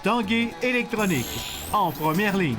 Tanguay électronique, en première ligne.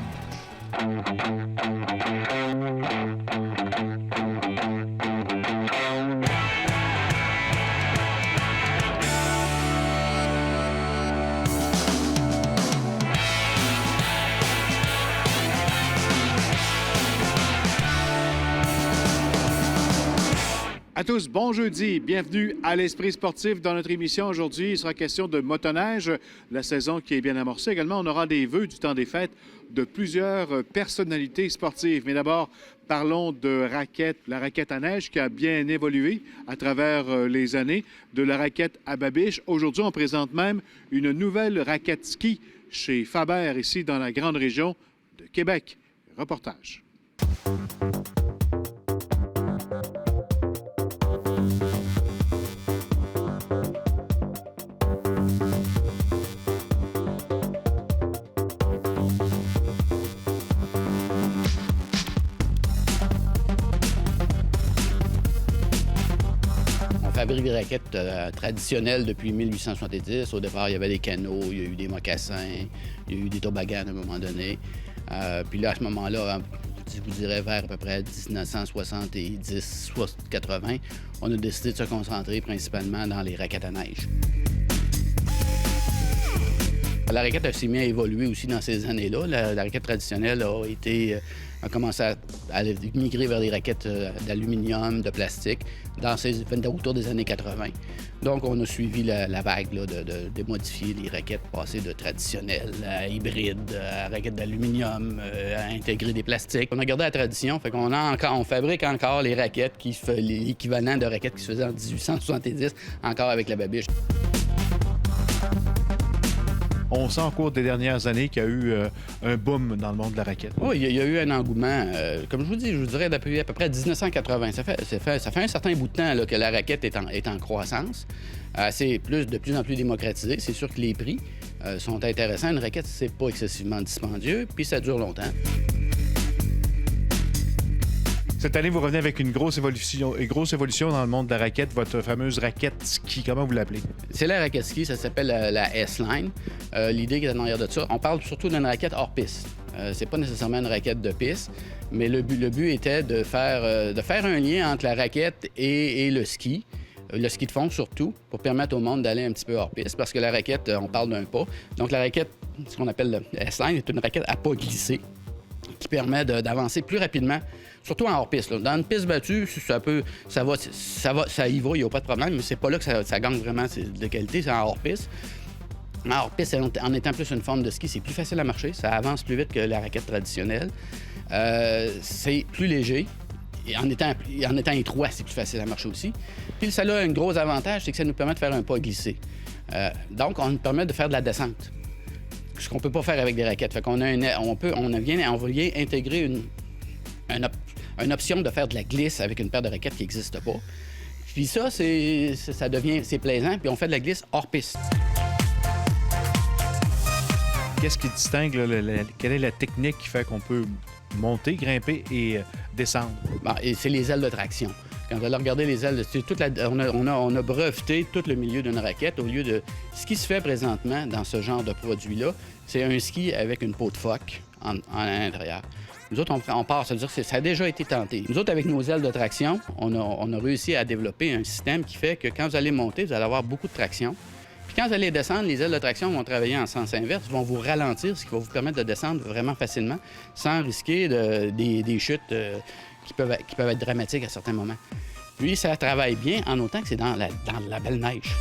À tous, bon jeudi. Bienvenue à l'Esprit sportif. Dans notre émission aujourd'hui, il sera question de motoneige, la saison qui est bien amorcée. Également, on aura des vœux du temps des fêtes de plusieurs personnalités sportives. Mais d'abord, parlons de raquettes, la raquette à neige qui a bien évolué à travers les années, de la raquette à babiche. Aujourd'hui, on présente même une nouvelle raquette ski chez Faber, ici dans la grande région de Québec. Reportage. On fabrique des raquettes traditionnelles depuis 1870. Au départ, il y avait des canots, il y a eu des mocassins, il y a eu des toboggans à un moment donné. Puis là, à ce moment-là, je vous dirais vers à peu près 1970-80, on a décidé de se concentrer principalement dans les raquettes à neige. La raquette s'est mise à évoluer aussi dans ces années-là. La raquette traditionnelle a commencé à migrer vers des raquettes d'aluminium, de plastique, autour des années 80. Donc, on a suivi la vague là, de modifier les raquettes, passer de traditionnelles à hybrides, à raquettes d'aluminium, à intégrer des plastiques. On a gardé la tradition, fait qu'on on fabrique encore les raquettes, l'équivalent de raquettes qui se faisaient en 1870, encore avec la babiche. On sent au cours des dernières années qu'il y a eu un boom dans le monde de la raquette. Oui, il y a eu un engouement. Comme je vous dis, je vous dirais depuis à peu près 1980. Ça fait un certain bout de temps là, que la raquette est en croissance. C'est de plus en plus démocratisé. C'est sûr que les prix sont intéressants. Une raquette, c'est pas excessivement dispendieux, puis ça dure longtemps. Cette année, vous revenez avec une grosse évolution dans le monde de la raquette, votre fameuse raquette ski. Comment vous l'appelez? C'est la raquette ski, ça s'appelle la S-Line. L'idée qui est en arrière de ça, on parle surtout d'une raquette hors piste. C'est pas nécessairement une raquette de piste, mais le but était de faire un lien entre la raquette et le ski de fond surtout, pour permettre au monde d'aller un petit peu hors piste, parce que la raquette, on parle d'un pas. Donc la raquette, ce qu'on appelle le S-Line, est une raquette à pas glissé, qui permet d'avancer plus rapidement, surtout en hors-piste. Dans une piste battue, ça y va, il n'y a pas de problème, mais c'est pas là que ça gagne vraiment de qualité, c'est en hors-piste. En hors-piste, en étant plus une forme de ski, c'est plus facile à marcher, ça avance plus vite que la raquette traditionnelle. C'est plus léger. Et en étant étroit, c'est plus facile à marcher aussi. Puis ça a un gros avantage, c'est que ça nous permet de faire un pas glissé. Donc, on nous permet de faire de la descente. Ce qu'on ne peut pas faire avec des raquettes. Fait qu'on vient intégrer une option de faire de la glisse avec une paire de raquettes qui n'existe pas. Puis ça, c'est plaisant, puis on fait de la glisse hors piste. Qu'est-ce qui distingue, quelle est la technique qui fait qu'on peut monter, grimper et descendre? C'est les ailes de traction. Quand vous allez regarder les ailes, on a breveté tout le milieu d'une raquette au lieu de... Ce qui se fait présentement dans ce genre de produit-là, c'est un ski avec une peau de phoque à l'intérieur. Nous autres, on part, c'est-à-dire que ça a déjà été tenté. Nous autres, avec nos ailes de traction, on a réussi à développer un système qui fait que quand vous allez monter, vous allez avoir beaucoup de traction. Puis quand vous allez descendre, les ailes de traction vont travailler en sens inverse, vont vous ralentir, ce qui va vous permettre de descendre vraiment facilement sans risquer des chutes qui peuvent être dramatiques à certains moments. Puis, ça travaille bien en autant que c'est dans la belle neige.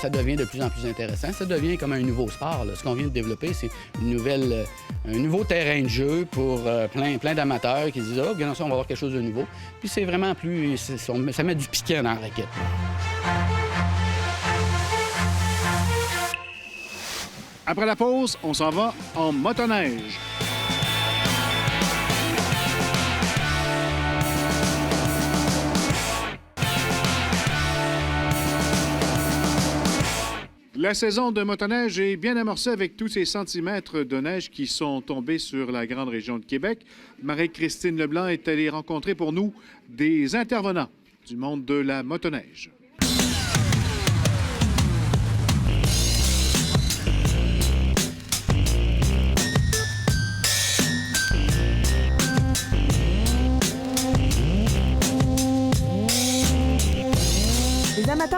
Ça devient de plus en plus intéressant. Ça devient comme un nouveau sport. Là. Ce qu'on vient de développer, c'est un nouveau terrain de jeu pour plein d'amateurs qui disent « Ah, bien ça, on va avoir quelque chose de nouveau. » Puis c'est vraiment plus... ça met du piquant dans la raquette. Après la pause, on s'en va en motoneige. La saison de motoneige est bien amorcée avec tous ces centimètres de neige qui sont tombés sur la grande région de Québec. Marie-Christine Leblanc est allée rencontrer pour nous des intervenants du monde de la motoneige.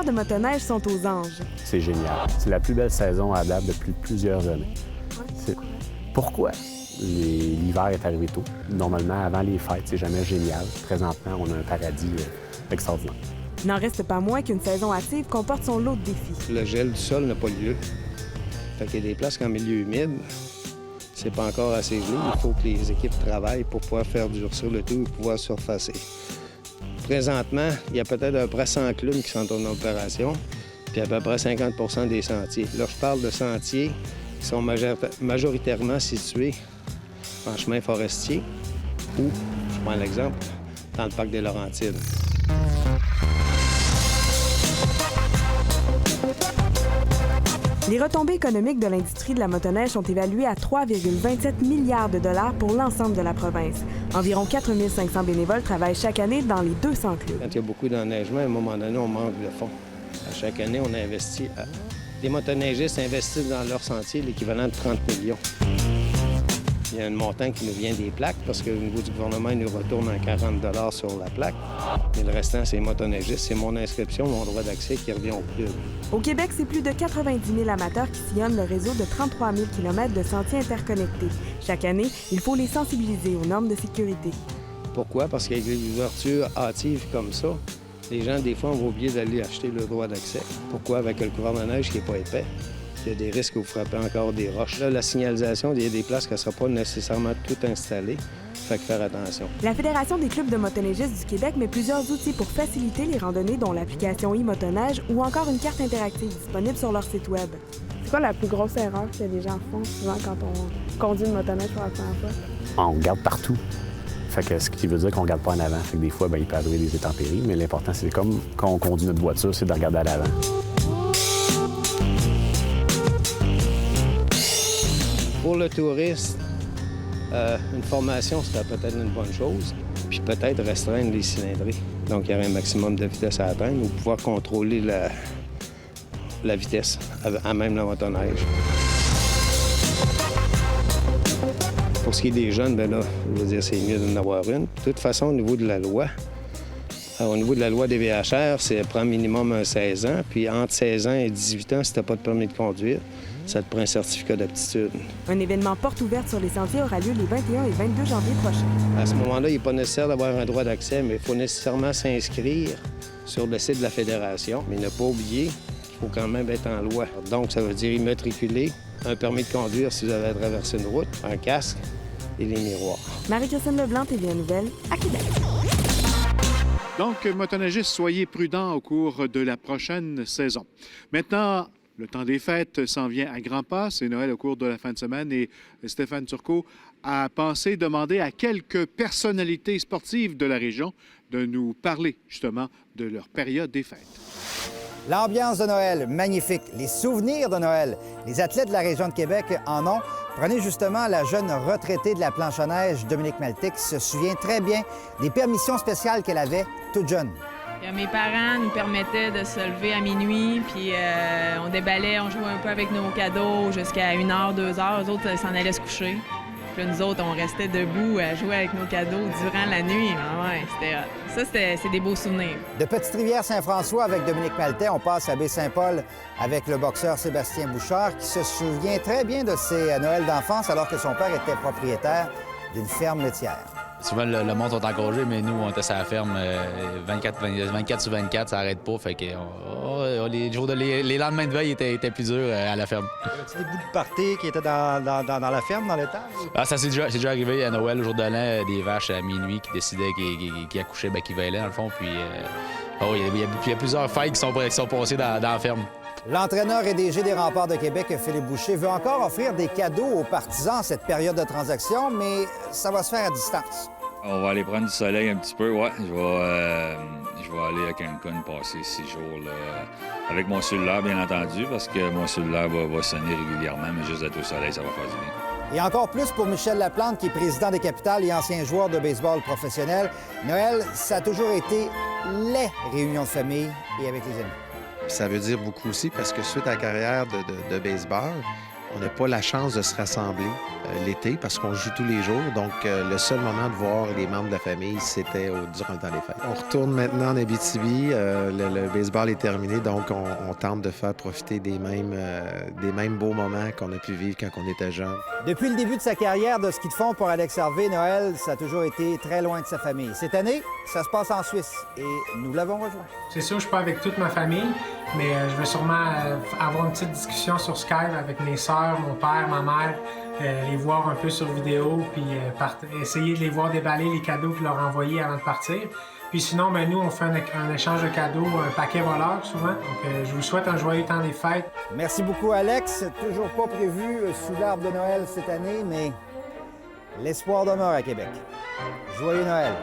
amateurs de motoneige sont aux anges. C'est génial. C'est la plus belle saison à date depuis plusieurs années. Pourquoi? L'hiver est arrivé tôt. Normalement, avant les fêtes, c'est jamais génial. Présentement, on a un paradis extraordinaire. Il n'en reste pas moins qu'une saison hâtive comporte son lot de défis. Le gel du sol n'a pas lieu. Fait qu'il y a des places qu'en milieu humide, c'est pas encore assez gelé. Il faut que les équipes travaillent pour pouvoir faire durcir le tout et pouvoir surfacer. Présentement, il y a peut-être à peu près 100 clubs qui sont en opération, puis à peu près 50 des sentiers. Là, je parle de sentiers qui sont majoritairement situés en chemin forestier ou, je prends l'exemple, dans le parc des Laurentides. Les retombées économiques de l'industrie de la motoneige sont évaluées à 3,27 milliards de dollars pour l'ensemble de la province. Environ 4 500 bénévoles travaillent chaque année dans les 200 clubs. Quand il y a beaucoup d'enneigement, à un moment donné, on manque de fonds. À chaque année, on investit. Les motoneigistes investissent dans leur sentier l'équivalent de 30 millions. Il y a un montant qui nous vient des plaques parce qu'au niveau du gouvernement, il nous retourne en 40 $ sur la plaque. Et le restant, c'est les motoneigistes. C'est mon inscription, mon droit d'accès qui revient au club. Au Québec, c'est plus de 90 000 amateurs qui sillonnent le réseau de 33 000 km de sentiers interconnectés. Chaque année, il faut les sensibiliser aux normes de sécurité. Pourquoi? Parce qu'avec les ouvertures hâtives comme ça, les gens, des fois, vont oublier d'aller acheter le droit d'accès. Pourquoi? Avec le couvert de neige qui n'est pas épais. Il y a des risques que vous frappez encore des roches. Là, la signalisation, il y a des places qui ne sera pas nécessairement tout installées. Fait que faire attention. La Fédération des clubs de motoneigistes du Québec met plusieurs outils pour faciliter les randonnées, dont l'application e-motoneige ou encore une carte interactive disponible sur leur site Web. C'est quoi la plus grosse erreur que les gens font souvent quand on conduit une motoneige pour la première fois? On regarde partout. Fait que ce qui veut dire qu'on ne regarde pas en avant. Fait que des fois, il peut arriver des intempéries, mais l'important, c'est comme quand on conduit notre voiture, c'est de regarder à l'avant. Pour le touriste, une formation, serait peut-être une bonne chose, puis peut-être restreindre les cylindrées. Donc, il y aurait un maximum de vitesse à atteindre ou pouvoir contrôler la vitesse à même la motoneige. Pour ce qui est des jeunes, bien là, je veux dire, c'est mieux d'en avoir une. De toute façon, au niveau de la loi, des VHR, c'est prend minimum 16 ans, puis entre 16 ans et 18 ans, si tu n'as pas de permis de conduire, ça te prend un certificat d'aptitude. Un événement porte ouverte sur les sentiers aura lieu les 21 et 22 janvier prochains. À ce moment-là, il n'est pas nécessaire d'avoir un droit d'accès, mais il faut nécessairement s'inscrire sur le site de la Fédération. Mais ne pas oublier qu'il faut quand même être en loi. Donc, ça veut dire immatriculer, un permis de conduire si vous avez à traverser une route, un casque et les miroirs. Marie-Christine Leblanc, TVA Nouvelle, à Québec. Donc, motoneigistes, soyez prudents au cours de la prochaine saison. Maintenant, le temps des fêtes s'en vient à grands pas. C'est Noël au cours de la fin de semaine et Stéphane Turcot a pensé demander à quelques personnalités sportives de la région de nous parler justement de leur période des fêtes. L'ambiance de Noël, magnifique. Les souvenirs de Noël. Les athlètes de la région de Québec en ont. Prenez justement la jeune retraitée de la planche à neige, Dominique Maltais, qui se souvient très bien des permissions spéciales qu'elle avait toute jeune. Mes parents nous permettaient de se lever à minuit, puis on déballait, on jouait un peu avec nos cadeaux jusqu'à 1h, 2h. Eux autres s'en allaient se coucher. Puis nous autres, on restait debout à jouer avec nos cadeaux durant la nuit. C'est des beaux souvenirs. De Petite-Rivière-Saint-François avec Dominique Maltais, on passe à Baie-Saint-Paul avec le boxeur Sébastien Bouchard, qui se souvient très bien de ses Noëls d'enfance alors que son père était propriétaire d'une ferme laitière. Souvent, le monde est engagé, mais nous, on était sur la ferme 24 sur 24, ça n'arrête pas. Fait que les lendemains de veille étaient plus durs à la ferme. Y a des bouts de party qui étaient dans la ferme, dans l'étable? Ah, ça c'est déjà arrivé à Noël, au jour de l'an, des vaches à minuit qui décidaient qui accouchaient, qui veillaient dans le fond. Puis il y a plusieurs fêtes qui sont passées dans la ferme. L'entraîneur et DG des Remparts de Québec, Philippe Boucher, veut encore offrir des cadeaux aux partisans en cette période de transaction, mais ça va se faire à distance. On va aller prendre du soleil un petit peu, ouais. Je vais aller à Cancun passer 6 jours là, avec mon cellulaire, bien entendu, parce que mon cellulaire va sonner régulièrement, mais juste d'être au soleil, ça va faire du bien. Et encore plus pour Michel Laplante, qui est président des Capitales et ancien joueur de baseball professionnel. Noël, ça a toujours été les réunions de famille et avec les amis. Ça veut dire beaucoup aussi parce que suite à la carrière de baseball, On n'a pas la chance de se rassembler l'été parce qu'on joue tous les jours. Donc, le seul moment de voir les membres de la famille, c'était durant le temps des fêtes. On retourne maintenant en Abitibi. Le baseball est terminé, donc on tente de faire profiter des mêmes beaux moments qu'on a pu vivre quand on était jeune. Depuis le début de sa carrière de ski de fond pour Alex Harvey, Noël, ça a toujours été très loin de sa famille. Cette année, ça se passe en Suisse et nous l'avons rejoint. C'est sûr, je suis pas avec toute ma famille, mais je vais sûrement avoir une petite discussion sur Skype avec mes sœurs, mon père, ma mère, les voir un peu sur vidéo, puis essayer de les voir déballer les cadeaux puis leur envoyer avant de partir. Puis sinon, nous, on fait un échange de cadeaux, un paquet voleur souvent. Donc, je vous souhaite un joyeux temps des fêtes. Merci beaucoup, Alex. Toujours pas prévu sous l'arbre de Noël cette année, mais l'espoir demeure à Québec. Joyeux Noël!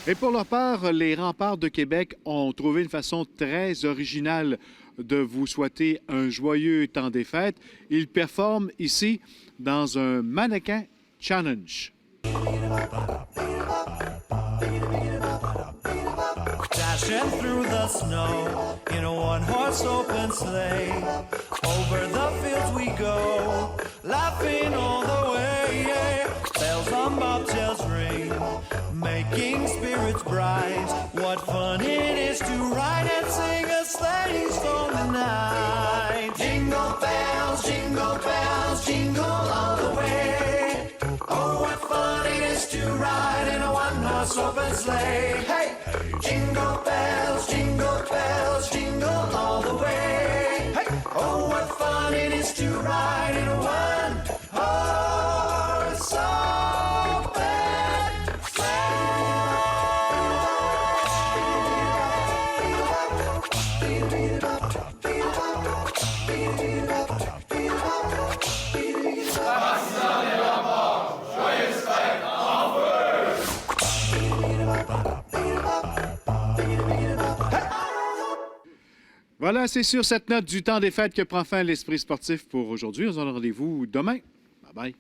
Et pour leur part, les Remparts de Québec ont trouvé une façon très originale de vous souhaiter un joyeux temps des fêtes. Ils performent ici dans un mannequin challenge. Dashing through the snow in a one-horse open sleigh. Over the fields we go, laughing all the way. Bells on bobtails ring, making spirits bright. What fun it is to ride and sing a sleighing song tonight. Jingle bells, jingle all the way. Oh, what fun it is to ride in a one-horse open sleigh. Hey! Jingle bells, jingle all the way. Hey! Oh, what fun it is to ride in a one-horse open Voilà, c'est sur cette note du temps des fêtes que prend fin l'Esprit sportif pour aujourd'hui. On se donne rendez-vous demain. Bye bye.